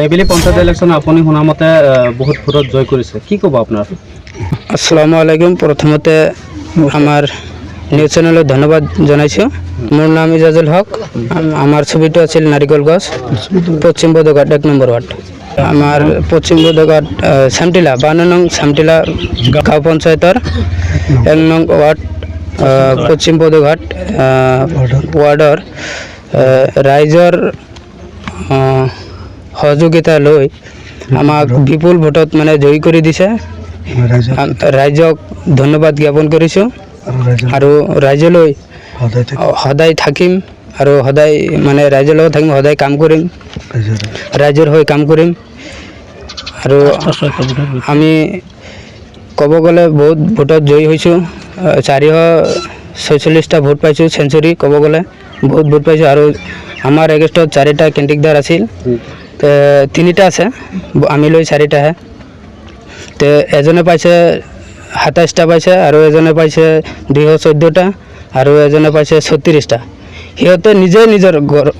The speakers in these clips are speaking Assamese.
এইবেলি পঞ্চায়েত ইলেকশন আপুনি শুনা মতে বহুত ভোটত জয় কৰিছে, কি ক'ব আপোনাৰ? আসসালামু আলাইকুম। প্ৰথমতে আমাৰ নিউজ চেনেলত ধন্যবাদ জনাইছোঁ। মোৰ নাম ইজাজুল হক। আমাৰ ছবিটো আছিল নাৰিকল গছ, পশ্চিম বদঘাট 1 নম্বৰ ৱাৰ্ড। আমাৰ পশ্চিম বদঘাট চামটিলা 52 নং চামটিলা গাঁও পঞ্চায়তৰ 1 নং ৱাৰ্ড পশ্চিম বদঘাট ৱাৰ্ডৰ ৰাইজৰ সহযোগিতা লৈ আমাক বিপুল ভোটত মানে জয়ী কৰি দিছে। ৰাইজক ধন্যবাদ জ্ঞাপন কৰিছোঁ আৰু ৰাইজলৈ সদায় থাকিম আৰু সদায় মানে ৰাইজৰ লগত থাকিম, সদায় কাম কৰিম, ৰাইজৰ হৈ কাম কৰিম। আৰু আমি ক'ব গ'লে বহুত ভোটত জয়ী হৈছোঁ। 446টা ভোট পাইছোঁ, চেঞ্চুৰী ক'ব গ'লে বহুত ভোট পাইছোঁ। আৰু আমাৰ এগেষ্টত 4টা কেণ্ডিডেট আছিল, 3টা আছে, আমি লৈ 4টাহে। তো এজনে পাইছে 27টা পাইছে আৰু এজনে পাইছে 214টা আৰু এজনে পাইছে 36টা। সিহঁতে নিজে নিজৰ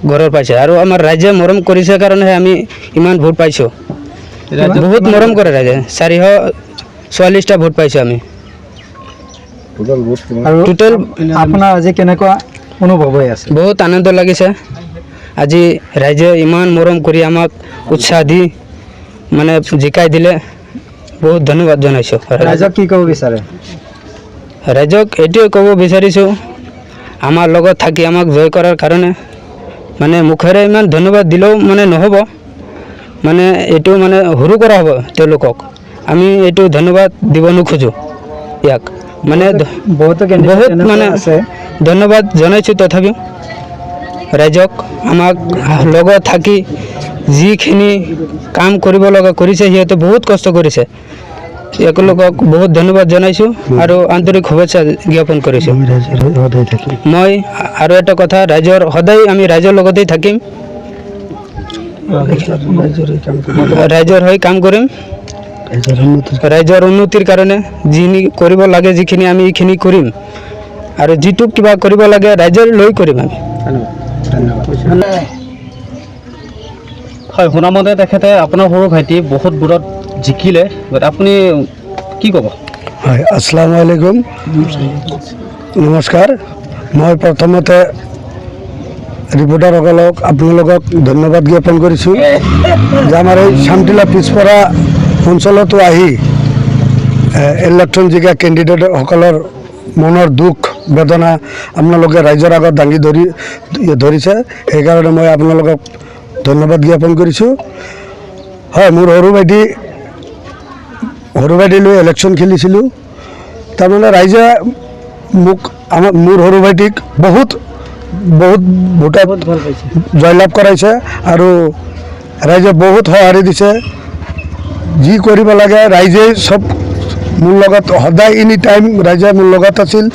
ঘৰৰ পাইছে আৰু আমাৰ ৰাইজে মৰম কৰিছে কাৰণেহে আমি ইমান ভোট পাইছোঁ। বহুত মৰম কৰে ৰাইজে। 444টা ভোট পাইছোঁ আমি। টোটেল আপোনাৰ আজি কেনেকুৱা অনুভৱ হৈ আছে? বহুত আনন্দ লাগিছে। আজি ৰাইজে ইমান মৰম কৰি আমাক উৎসাহ দি মানে জিকাই দিলে, বহুত ধন্যবাদ জনাইছোঁ। ৰাইজক কি ক'ব বিচাৰে? ৰাইজক এইটোৱে ক'ব বিচাৰিছোঁ, আমাৰ লগত থাকি আমাক জয় কৰাৰ কাৰণে। মানে মুখেৰে ইমান ধন্যবাদ দিলেও মানে নহ'ব, মানে এইটো মানে সৰু কৰা হ'ব তেওঁলোকক। আমি এইটো ধন্যবাদ দিব নোখোজোঁ ইয়াক, মানে বহুত মানে ধন্যবাদ জনাইছোঁ। তথাপিও ৰাইজক আমাক লগত থাকি যিখিনি কাম কৰিব লগা কৰিছে, সিহঁতে বহুত কষ্ট কৰিছে, এওঁলোকক বহুত ধন্যবাদ জনাইছোঁ আৰু আন্তৰিক শুভেচ্ছা জ্ঞাপন কৰিছোঁ। মই আৰু এটা কথা, সদায় আমি ৰাইজৰ লগতেই থাকিম, ৰাইজৰ হৈ কাম কৰিম। ৰাইজৰ উন্নতিৰ কাৰণে যিখিনি কৰিব লাগে, যিখিনি আমি এইখিনি কৰিম, আৰু যিটো কিবা কৰিব লাগে ৰাইজৰ লৈ কৰিম আমি। হয়, শুনামতে তেখেতে আপোনাৰ সৰু ভাইটি বহুত ভোটত জিকিলে, আপুনি কি ক'ব? হয়, আসসালামু আলাইকুম, নমস্কাৰ। মই প্ৰথমতে ৰিপৰ্টাৰসকলক আপোনালোকক ধন্যবাদ জ্ঞাপন কৰিছোঁ যে আমাৰ এই চামটিলা পিছপৰা অঞ্চলতো আহি ইলেকশ্যন জিকা কেণ্ডিডেটসকলৰ মনৰ দুখ বেদনা আপোনালোকে ৰাইজৰ আগত দাঙি ধৰিছে। সেইকাৰণে মই আপোনালোকক ধন্যবাদ জ্ঞাপন কৰিছোঁ। হয়, মোৰ সৰু ভাইটি লৈ ইলেকশ্যন খেলিছিলোঁ। তাৰমানে ৰাইজে মোৰ সৰু ভাইটিক বহুত ভোটত জয়লাভ কৰাইছে আৰু ৰাইজে বহুত সঁহাৰি দিছে। যি কৰিব লাগে ৰাইজেই চব মোৰ লগত সদায় এনি টাইম ৰাইজে মোৰ লগত আছিল।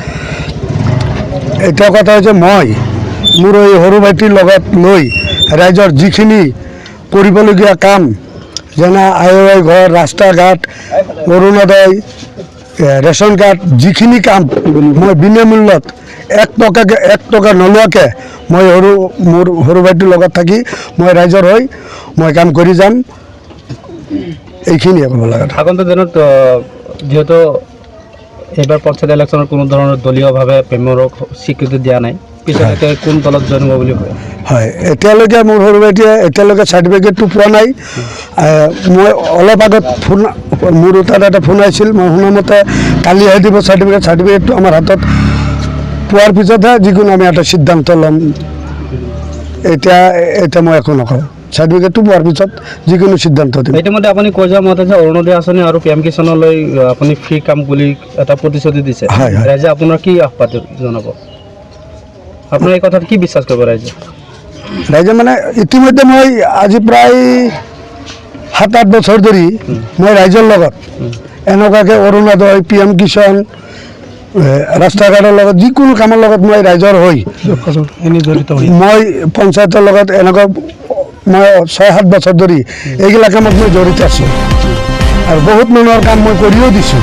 এটা কথা হৈছে, মই মোৰ এই সৰু ভাইটিৰ লগত লৈ ৰাইজৰ যিখিনি কৰিবলগীয়া কাম, যেনে আই ঘৰ, ৰাস্তা ঘাট, অৰুণোদয়, ৰেচন কাৰ্ড, যিখিনি কাম মই বিনামূল্যত 1 টকা নোলোৱাকৈ মই মোৰ সৰু ভাইটিৰ লগত থাকি মই ৰাইজৰ হৈ মই কাম কৰি যাম। এইখিনিয়ে ক'ব লাগে। আগন্তুক দিনত যিহেতু এইবাৰ পঞ্চায়ত ইলেকশ্যনত কোনো ধৰণৰ দলীয়ভাৱে পেমৰক স্বীকৃতি দিয়া নাই, পিছলৈকে কোন দলত জইন হ'ব বুলি কয়? হয়, এতিয়ালৈকে মোৰ সৰু ভাইটিয়ে চাৰ্টিফিকেটটো পোৱা নাই। মই অলপ আগত মোৰ তাত এটা ফোন আহিছিল, মই শুনামতে কালি আহি দিব চাৰ্টিফিকেটটো আমাৰ হাতত পোৱাৰ পিছতহে যিকোনো আমি এটা সিদ্ধান্ত ল'ম। এতিয়া মই একো নকওঁ, চাৰ্টিফিকেটটো পোৱাৰ পিছত যিকোনো সিদ্ধান্ত দিম। ইতিমধ্যে আপুনি কৈ যোৱা মতে যে অৰুণোদয় আঁচনি আৰু PM কিষাণলৈ আপুনি ফ্ৰী কাম বুলি এটা প্ৰতিশ্ৰুতি দিছে। ৰাইজে আপোনাৰ কি আহ্বান জনাব? আপোনাৰ এই কথাত কি বিশ্বাস কৰিব ৰাইজে? ৰাইজে মানে ইতিমধ্যে মই আজি প্ৰায় 7-8 বছৰ ধৰি মই ৰাইজৰ লগত এনেকুৱাকৈ অৰুণোদয়, PM কিষাণ, ৰাস্তা ঘাটৰ লগত যিকোনো কামৰ লগত মই ৰাইজৰ হৈ মই পঞ্চায়তৰ লগত এনেকুৱা মই 6-7 বছৰ ধৰি এইগিলা কামত মই জড়িত আছোঁ আৰু বহুত মানুহৰ কাম মই কৰিও দিছোঁ।